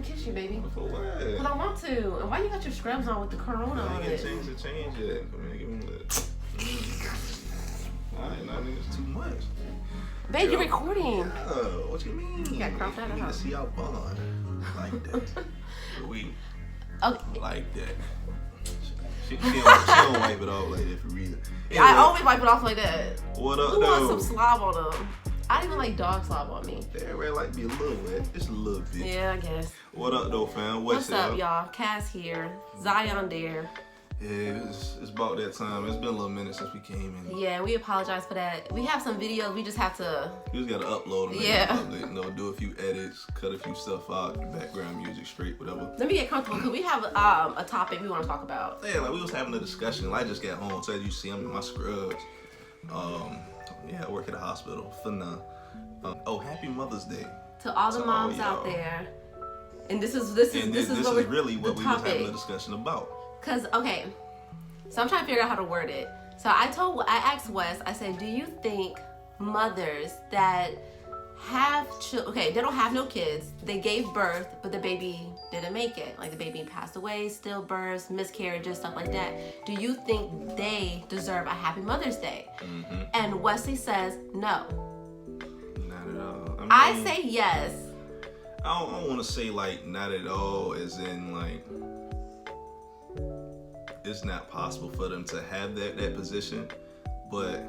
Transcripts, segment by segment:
me kiss you, baby. For what? Because I want to. And why you got your scrubs on with the corona on I it? ain't get change yet. Give me that. It's too much. Babe, you're recording. Yeah, what you mean? You got cropped out You of need to house. see our bond. Like that. We like that. She don't wipe it off like that for reason. Anyway, I always wipe it off like that. What up, Who though? wants some slob on them? I don't even like dog slob on me. Everybody like to be a little wet. Just a little bit. Yeah, I guess. What up, though, fam? What's up, y'all? Cass here. Zion there. Yeah, it's about that time. It's been a little minute since we came in. Yeah, we apologize for that. We have some videos. We just have to. You just gotta upload them. Yeah. Do a few edits, cut a few stuff out, background music straight, whatever. Let me get comfortable because we have a topic we want to talk about. Yeah, like we was having a discussion. I just got home, so as you see, I'm in my scrubs. Yeah, I work at a hospital for now. Happy Mother's Day To all the moms out there. And this is really what we was having a discussion about. Cause okay, so I'm trying to figure out how to word it. So I asked Wes, I said, do you think mothers that have they don't have no kids, they gave birth, but the baby didn't make it, like the baby passed away, stillbirths, miscarriages, stuff like that, do you think they deserve a happy Mother's Day? Mm-hmm. And Wesley says no. Not at all. I say yes. I don't want to say like not at all, as in like it's not possible for them to have that position, but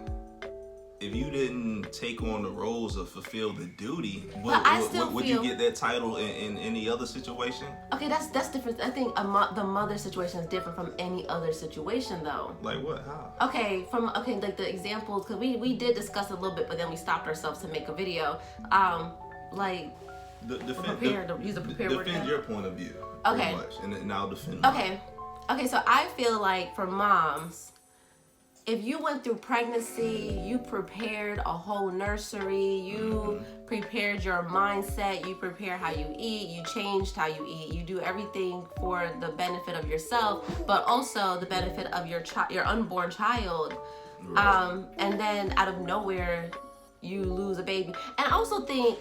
if you didn't take on the roles or fulfill the duty, would you get that title in any other situation? Okay, that's different. I think the mother situation is different from any other situation, though. Like what? How? Okay, like the examples, because we did discuss a little bit, but then we stopped ourselves to make a video. Defend your point of view. Okay. Much, and I'll defend. Okay. Okay, so I feel like for moms, if you went through pregnancy, you prepared a whole nursery, you prepared your mindset, you prepare how you eat, you changed how you eat, you do everything for the benefit of yourself, but also the benefit of your unborn child. Right. And then out of nowhere, you lose a baby. And I also think,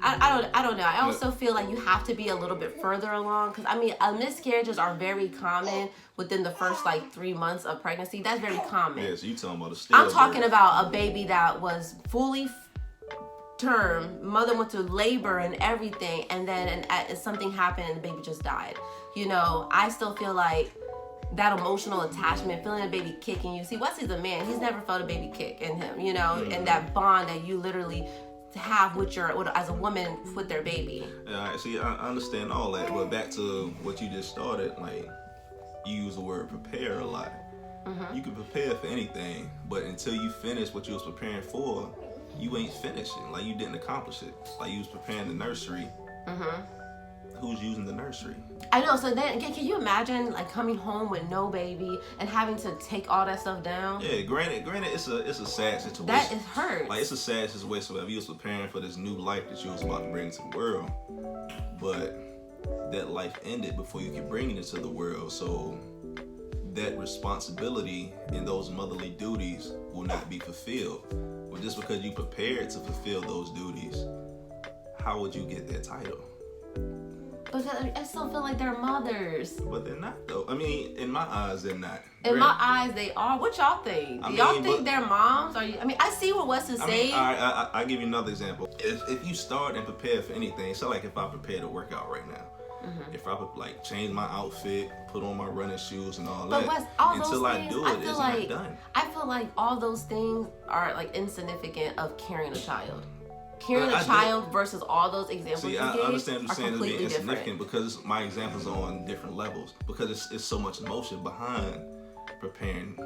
I don't know. I also feel like you have to be a little bit further along, because I mean, miscarriages are very common within the first 3 months of pregnancy. That's very common. Yeah, so you talking about a stillbirth. I'm talking about a baby that was fully term, mother went to labor and everything, and then something happened and the baby just died. You know, I still feel like that emotional attachment, feeling a baby kicking you. See, Wesley's a man. He's never felt a baby kick in him, you know, and that bond that you literally have as a woman with their baby. Yeah, see, I understand all that, but back to what you just started, like, you use the word prepare a lot. Mm-hmm. You can prepare for anything, but until you finish what you was preparing for, you ain't finishing. Like, you didn't accomplish it. Like, you was preparing the nursery. Mm-hmm. Who's using the nursery? I know. So then, can you imagine coming home with no baby and having to take all that stuff down? Yeah. Granted, it's a sad situation. That is hurt. Like, it's a sad situation. If you was preparing for this new life that you was about to bring to the world, but that life ended before you could bring it into the world. So that responsibility and those motherly duties will not be fulfilled. Well, just because you prepared to fulfill those duties, how would you get that title? But I still feel like they're mothers. But they're not, though. I mean, in my eyes, they're not. In my eyes, they are. What y'all think? Do y'all think they're moms? I see what Wes is saying. I'll give you another example. If you start and prepare for anything, so like if I prepare to work out right now, if I change my outfit, put on my running shoes and all that, Wes, until I do it, it's not done. I feel like all those things are insignificant of carrying a child. Carrying a child versus all those examples you gave I understand what you're saying is being insignificant because my examples are on different levels, because it's so much emotion behind preparing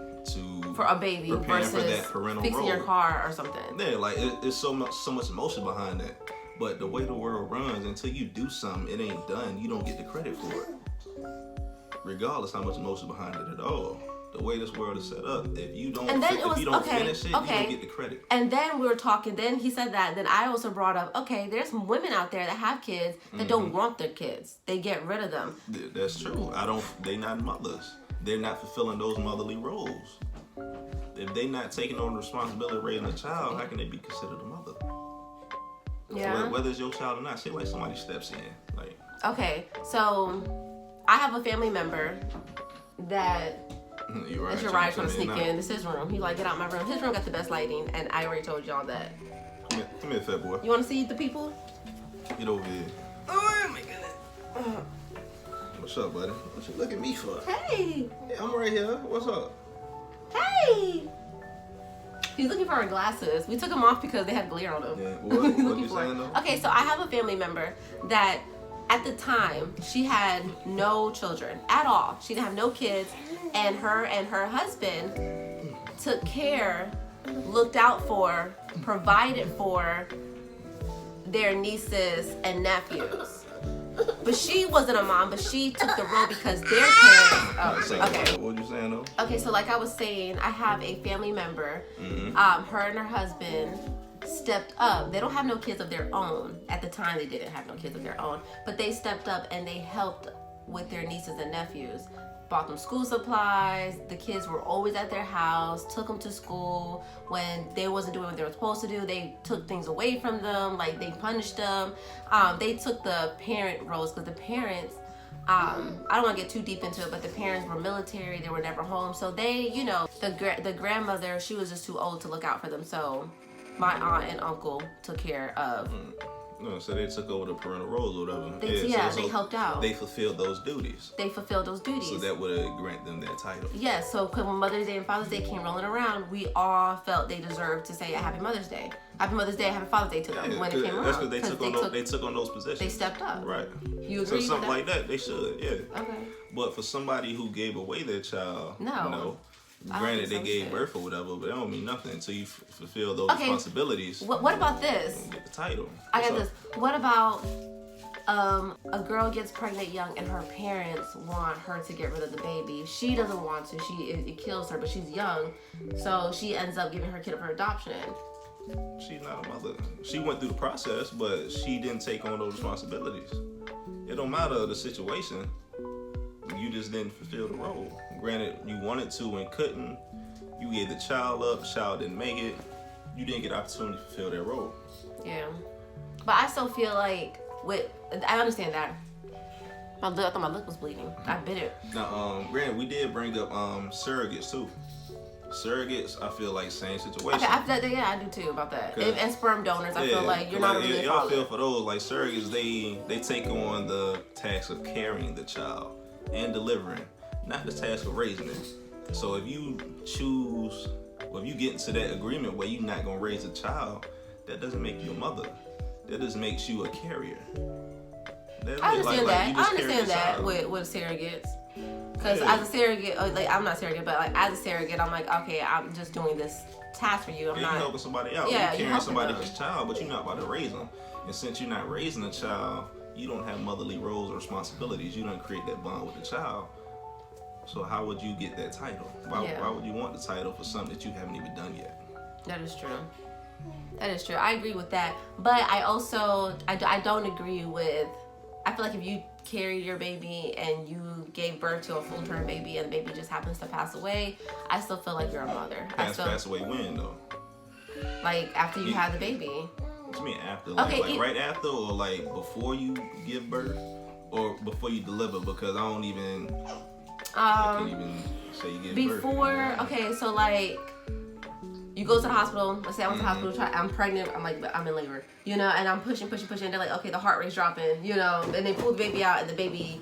for a baby versus for that parental fixing role. Your car or something. Yeah, it's so much emotion behind that. But the way the world runs, until you do something, it ain't done. You don't get the credit for it, regardless how much emotion behind it at all. The way this world is set up, if you don't finish it, you don't get the credit. And then we were talking, then he said that, then I also brought up, there's some women out there that have kids that don't want their kids. They get rid of them. That's true. They're not mothers. They're not fulfilling those motherly roles. If they're not taking on the responsibility of raising a child, how can they be considered a mother? Yeah. So whether it's your child or not, say somebody steps in, Okay, so I have a family member that Uriah's trying to sneak in. This is his room. He like, get out my room. His room got the best lighting, and I already told y'all that. Come here, fat boy. You want to see the people? Get over here. Oh my goodness. What's up, buddy? What you look at me for? Hey. Yeah, I'm right here. What's up? Hey. He's looking for our glasses. We took them off because they had glare on them. Yeah. What you saying though? Okay, so I have a family member that at the time she had no children at all. She didn't have no kids, and her husband took care, looked out for, provided for their nieces and nephews. But she wasn't a mom, but she took the role because their parents. Okay. What you saying though? Okay, so like I was saying, I have a family member. Her and her husband stepped up. They don't have no kids of their own. At the time, they didn't have no kids of their own, but they stepped up and they helped with their nieces and nephews. Bought them school supplies. The kids were always at their house. Took them to school when they wasn't doing what they were supposed to do. They took things away from them. Like they punished them. They took the parent roles because the parents. I don't want to get too deep into it, but the parents were military. They were never home, so they, you know, the grandmother, she was just too old to look out for them. So my aunt and uncle took care of. No, so they took over the parental roles or whatever. They helped out. They fulfilled those duties. So that would grant them that title. Yeah, so when Mother's Day and Father's Day came rolling around, we all felt they deserved to say a Happy Mother's Day. Happy Mother's Day, Happy Father's Day to them when it came around. That's because they took on those positions. They stepped up. Right. You agree so something with that? like that, they should, yeah. Okay. But for somebody who gave away their child, no. Granted, they gave birth or whatever, but that don't mean nothing until you fulfill those responsibilities. What about this? Get the title. I got this. What about a girl gets pregnant young and her parents want her to get rid of the baby? She doesn't want to. It kills her, but she's young, so she ends up giving her kid up for adoption. She's not a mother. She went through the process, but she didn't take on those responsibilities. It don't matter the situation. You just didn't fulfill the role. Granted, you wanted to and couldn't. You gave the child up. Child didn't make it. You didn't get the opportunity to fulfill that role. Yeah, but I still feel like I understand that. I thought my lip was bleeding. I bit it. Now, granted, we did bring up surrogates too. Surrogates, I feel like same situation. Okay, I do too about that. And sperm donors, I feel like you're not really. Y'all feel for those like surrogates. They take on the task of carrying the child and delivering, not the task of raising it. So if you choose, or if you get into that agreement where you're not gonna raise a child, that doesn't make you a mother. That just makes you a carrier. I understand that with surrogates. Because as a surrogate, like I'm not surrogate, but like as a surrogate, I'm like, okay, I'm just doing this task for you. I'm not helping somebody out. Yeah, you're carrying somebody else's child, but you're not about to raise them. And since you're not raising a child, you don't have motherly roles or responsibilities. You don't create that bond with the child. So how would you get that title? Why would you want the title for something that you haven't even done yet? That is true. That is true. I agree with that. But I also, I don't agree with, I feel like if you carry your baby and you gave birth to a full-term baby and the baby just happens to pass away, I still feel like you're a mother. Pass away when though? Like after you have the baby. What you mean after? Like right after, or like before you give birth, or before you deliver? Because I can't even say you give birth. Before, okay, so like you go to the hospital. Let's say I went to the hospital. I'm pregnant. I'm in labor, you know, and I'm pushing. And they're like, okay, the heart rate's dropping, you know, and they pull the baby out, and the baby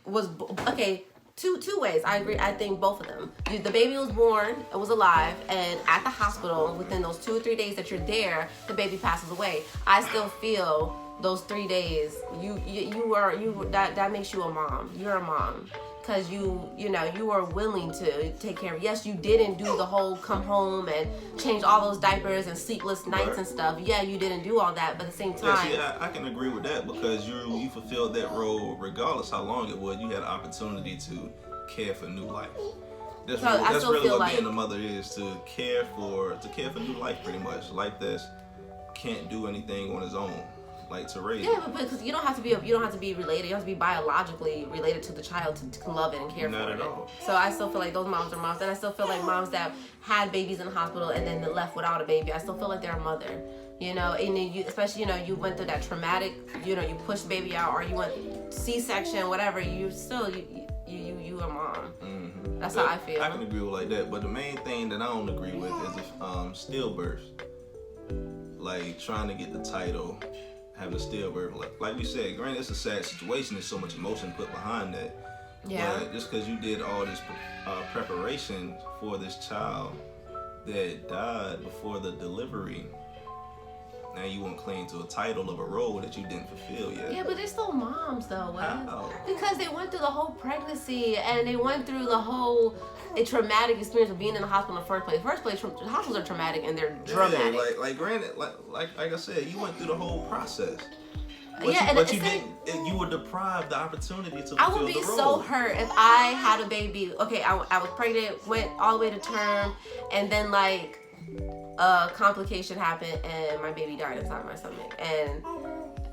was okay. Two ways. I agree. I think both of them. The baby was born, it was alive, and at the hospital, within those 2 or 3 days that you're there, the baby passes away. I still feel those 3 days, that makes you a mom. You're a mom. Because you were willing to take care of. Yes, you didn't do the whole come home and change all those diapers and sleepless nights and stuff. Yeah, you didn't do all that, but at the same time. Yeah, see, I can agree with that because you fulfilled that role regardless how long it was. You had an opportunity to care for new life. That's really what being a mother is, to care for new life, pretty much. Life that can't do anything on its own. Like to raise. Yeah, but because you don't have to be related. You have to be biologically related to the child to love it and care for it. Not at all. So I still feel like those moms are moms, and I still feel like moms that had babies in the hospital and then left without a baby, I still feel like they're a mother. you know, and then you, especially, you know, you went through that traumatic, you know, you pushed the baby out, or you went C-section, whatever, you still, you a mom. Mm-hmm. That's how I feel. I can agree with like that, but the main thing that I don't agree with is stillbirth. Like trying to get the title, having a stillbirth. Like we said, granted, it's a sad situation. There's so much emotion put behind that. Yeah. But just because you did all this preparation for this child that died before the delivery, now you want to cling to a title of a role that you didn't fulfill yet. Yeah, but they're still moms though. How? Because they went through the whole pregnancy and they went through the whole traumatic experience of being in the hospital in the first place. Hospitals are traumatic and they're dramatic. Yeah, like granted, like I said, you went through the whole process. But you were deprived the opportunity to fulfill I would be so hurt if I had a baby. Okay, I was pregnant, went all the way to term, and then like a complication happened and my baby died inside my stomach. And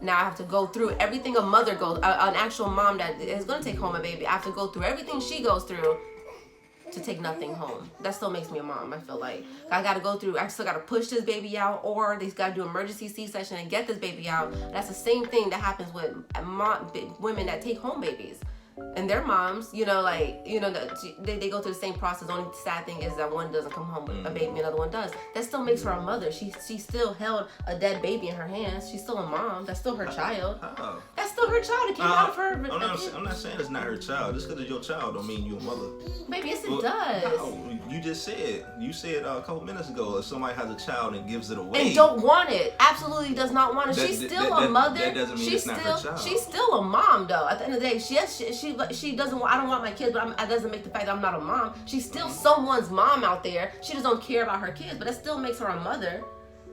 now I have to go through everything a mother goes, an actual mom that is going to take home a baby. I have to go through everything she goes through to take nothing home. That still makes me a mom. I feel like I still got to push this baby out, or they got to do emergency C-section and get this baby out. That's the same thing that happens with women that take home babies. And their moms, you know, like, you know, they go through the same process. The only sad thing is that one doesn't come home with a baby, another one does. That still makes her a mother. She still held a dead baby in her hands. She's still a mom. That's still her child. How? That's still her child. It came out of her. I'm not saying it's not her child. Just because it's your child don't mean you're a mother. Baby, yes, it does. How? You said a couple minutes ago, if somebody has a child and gives it away and don't want it, absolutely does not want it. She's still a mother. That doesn't mean it's not her child. She's still a mom, though. At the end of the day, she doesn't want. I don't want my kids, but that doesn't make the fact that I'm not a mom. She's still someone's mom out there. She just don't care about her kids, but that still makes her a mother.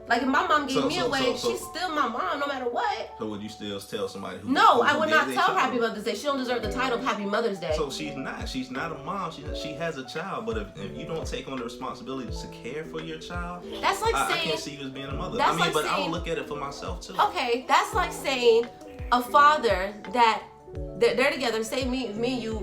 Like if my mom gave me away, she's still my mom no matter what. So would you still tell somebody who? No, I would not tell Happy Mother's Day. She don't deserve the title of Happy Mother's Day. So she's not a mom. She has a child, but if you don't take on the responsibility to care for your child, that's like saying I can't see you as being a mother. I would look at it for myself too. Okay, that's like saying a father that they're together. Say me, you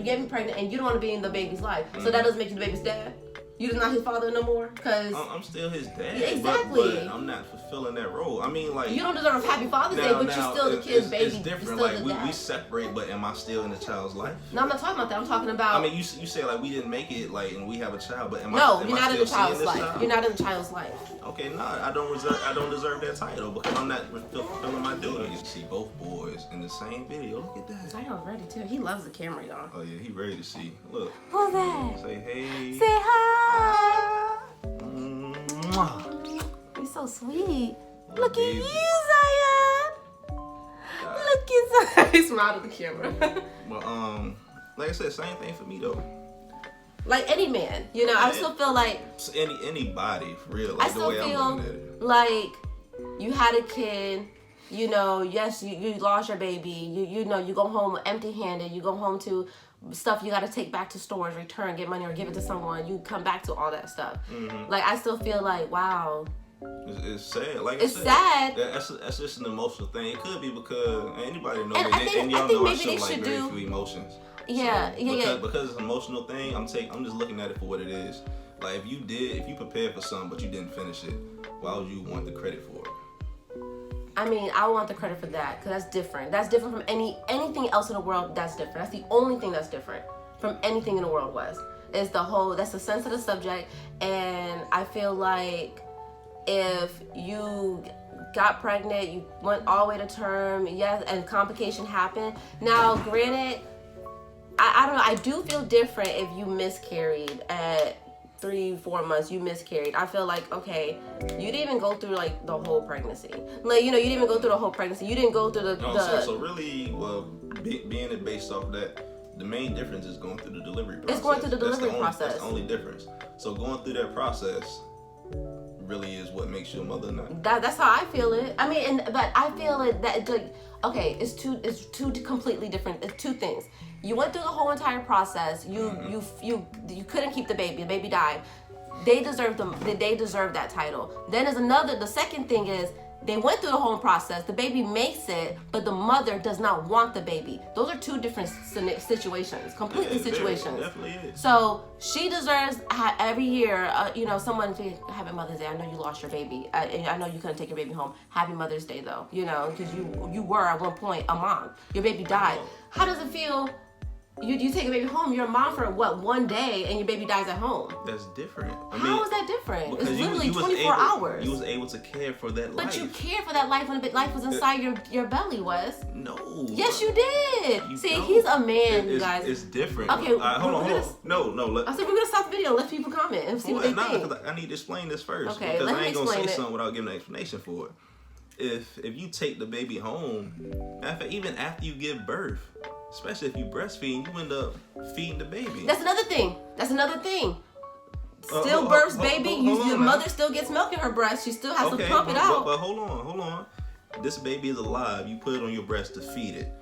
get me pregnant and you don't want to be in the baby's life. Mm-hmm. So that doesn't make you the baby's dad. You're not his father no more, cause I'm still his dad. Yeah, exactly. But I'm not fulfilling that role. I mean, like you don't deserve a Happy Father's Day, but you're still the kid's baby. It's different. Like we separate, but am I still in the child's life? No, I'm not talking about that. I'm talking about. I mean, you say like we didn't make it, like, and we have a child, but you're not in the child's life. You're not in the child's life. Okay, I don't deserve that title because I'm not fulfilling my duty. You see both boys in the same video. Look at that. Zion's ready too. He loves the camera, y'all. Oh yeah, he ready to see. Look. Who's that? Say hey. Say hi. You're so sweet. Look at you, Zion. Look at Zion. He smiled at the camera. But like I said, same thing for me though. Like any man, you know, I still feel like anybody for real. Like I still feel like you had a kid. You know, yes, you lost your baby. You know, you go home empty-handed. You go home to stuff you got to take back to stores, return, get money, or give it to someone. You come back to all that stuff. Mm-hmm. Like I still feel like, wow. It's sad. Like it's sad. That's just an emotional thing. It could be because anybody knows, and y'all know I show like very few emotions. Yeah, so, because it's an emotional thing. I'm just looking at it for what it is. Like if you prepared for something but you didn't finish it, why would you want the credit for it? I mean, I want the credit for that because that's different. That's different from anything else in the world. That's different. That's the only thing that's different from anything in the world is that's a sensitive subject. And I feel like if you got pregnant, you went all the way to term, yes, and complication happened. Now, granted, I don't know. I do feel different if you miscarried at 3-4 months. You miscarried. I feel like, okay, you didn't even go through like the whole pregnancy. Like, you know, you didn't even go through the whole pregnancy. You didn't go through So really, well, being it based off that, the main difference is going through the delivery process. It's going through the delivery process. That's the only difference. So going through that process really is what makes you a mother now. That's how I feel it. I mean, but I feel it that like, okay, it's two completely different. It's two things. You went through the whole entire process. You couldn't keep the baby. The baby died. They deserve that title. Then there's the second thing is They went through the whole process. The baby makes it, but the mother does not want the baby. Those are two different situations, completely situations. Definitely is. So she deserves every year, someone to Happy Mother's Day. I know you lost your baby. I know you couldn't take your baby home. Happy Mother's Day, though. Because you were at one point a mom. Your baby died. How does it feel? You take a baby home, you're a mom for one day, and your baby dies at home. That's different. How is that different? It's literally 24 hours. You was able to care for that life. But you cared for that life when life was inside your belly, Wes. No. Yes, you did. He's a man, you guys. It's different. Okay, hold on. No. I said we're gonna stop the video. Let people comment and see what they think. I need to explain this first. Okay, because let I me ain't gonna say explain it. something without giving an explanation for it. If you take the baby home, even after you give birth, especially if you breastfeed, you end up feeding the baby. That's another thing. Stillbirth's baby, your mother still gets milk in her breast. She still has to pump it out. But hold on. This baby is alive. You put it on your breast to feed it.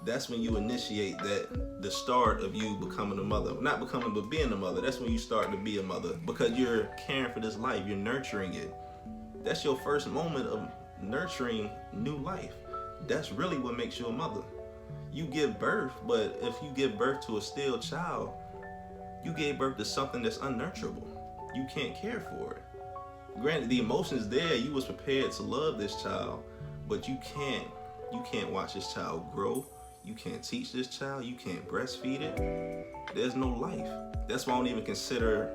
That's when you initiate the start of you becoming a mother. Not becoming, but being a mother. That's when you start to be a mother because you're caring for this life. You're nurturing it. That's your first moment of nurturing new life. That's really what makes you a mother. You give birth, but if you give birth to a still child, you gave birth to something that's unnurturable. You can't care for it. Granted, the emotion's there. You was prepared to love this child, but you can't watch this child grow. You can't teach this child. You can't breastfeed it. There's no life. That's why I don't even consider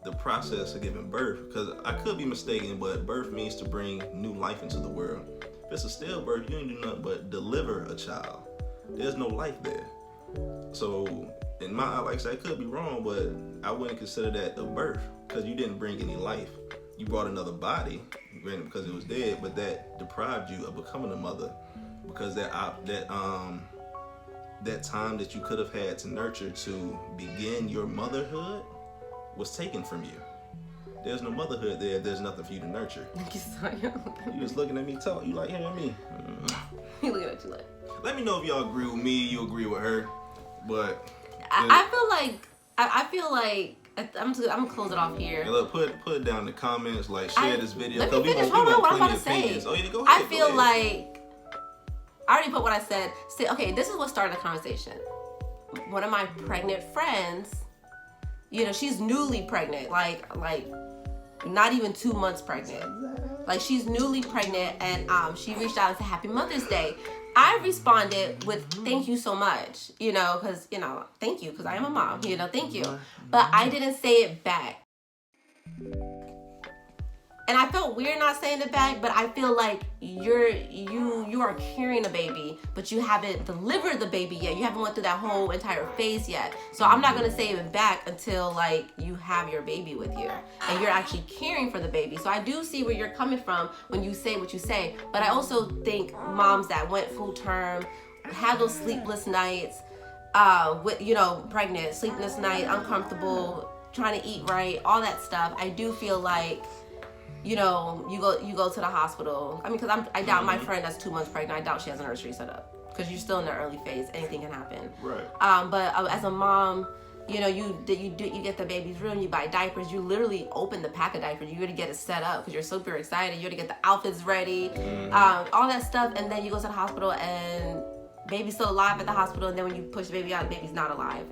the process of giving birth, because I could be mistaken, but birth means to bring new life into the world. If it's a stillbirth, you ain't do nothing but deliver a child. There's no life there. So in my eye, like I said, I could be wrong, but I wouldn't consider that a birth because you didn't bring any life. You brought another body, granted because it was dead, but that deprived you of becoming a mother because that time that you could have had to nurture to begin your motherhood was taken from you. There's no motherhood there. There's nothing for you to nurture. You just looking at me talk. You like hearing me? He looking at you like. Let me know if y'all agree with me. You agree with her, but I feel like I'm gonna close it off here. Yeah, look, put it down in the comments. Like share this video. Let me finish. Hold on, what I'm about to say. Oh yeah, go ahead. I feel like I already put what I said. Okay, this is what started the conversation. One of my pregnant friends, she's newly pregnant, like not even 2 months pregnant. Like she's newly pregnant, and she reached out and said Happy Mother's Day. I responded with thank you so much, because thank you, because I am a mom, thank you. But I didn't say it back. And I felt weird not saying it back, but I feel like you are carrying a baby, but you haven't delivered the baby yet. You haven't went through that whole entire phase yet. So I'm not gonna say it back until you have your baby with you and you're actually caring for the baby. So I do see where you're coming from when you say what you say, but I also think moms that went full term, had those sleepless nights, pregnant, sleepless night, uncomfortable, trying to eat right, all that stuff. I do feel like you go to the hospital. I mean, because I doubt my friend that's 2 months pregnant, I doubt she has a nursery set up because you're still in the early phase. Anything can happen. Right. But as a mom, you get the baby's room, you buy diapers, you literally open the pack of diapers, you gotta get it set up because you're super excited, you gotta get the outfits ready, all that stuff, and then you go to the hospital and baby's still alive at the hospital, and then when you push the baby out, the baby's not alive,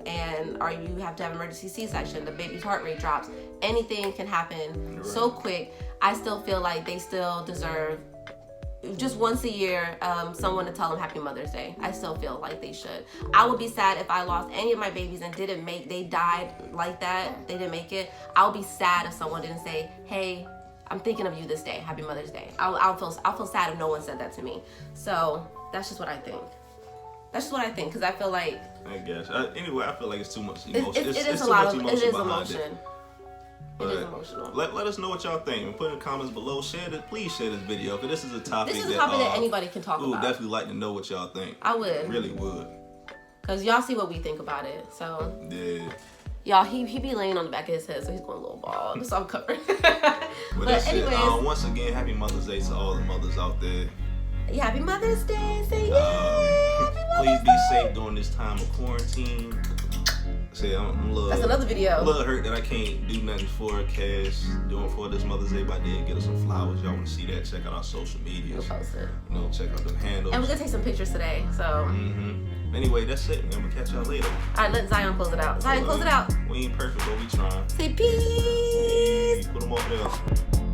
or you have to have emergency C-section, the baby's heart rate drops, anything can happen so quick. I still feel like they still deserve just once a year someone to tell them Happy Mother's Day. I still feel like they should. I would be sad if I lost any of my babies and they died like that, they didn't make it. I would be sad if someone didn't say, hey, I'm thinking of you this day, Happy Mother's Day. I'll feel sad if no one said that to me. So that's just what I think. Because I feel like, I guess anyway, I feel like it's too much emotion. It is emotion. But it is emotional. Let us know what y'all think. Put in the comments below. Please share this video, because this is a topic that anybody can talk about. We would definitely like to know what y'all think. I would. Really would. Because y'all see what we think about it. So yeah. Y'all, he be laying on the back of his head, so he's going a little bald. So I'm covered. But anyways, once again, Happy Mother's Day to all the mothers out there. Yeah, Happy Mother's Day. Say yeah. Please be safe during this time of quarantine. See, I'm a little. That's another video. A little hurt that I can't do nothing for Cash. Doing for this Mother's Day, but I did get her some flowers. Y'all want to see that? Check out our social media. We'll post it. You know, check out them handles. And we're gonna take some pictures today. So. Anyway, that's it, man. We'll catch y'all later. All right, let Zion close it out. Zion, close it out. We ain't perfect, but we trying. Say peace. Hey, put them over there.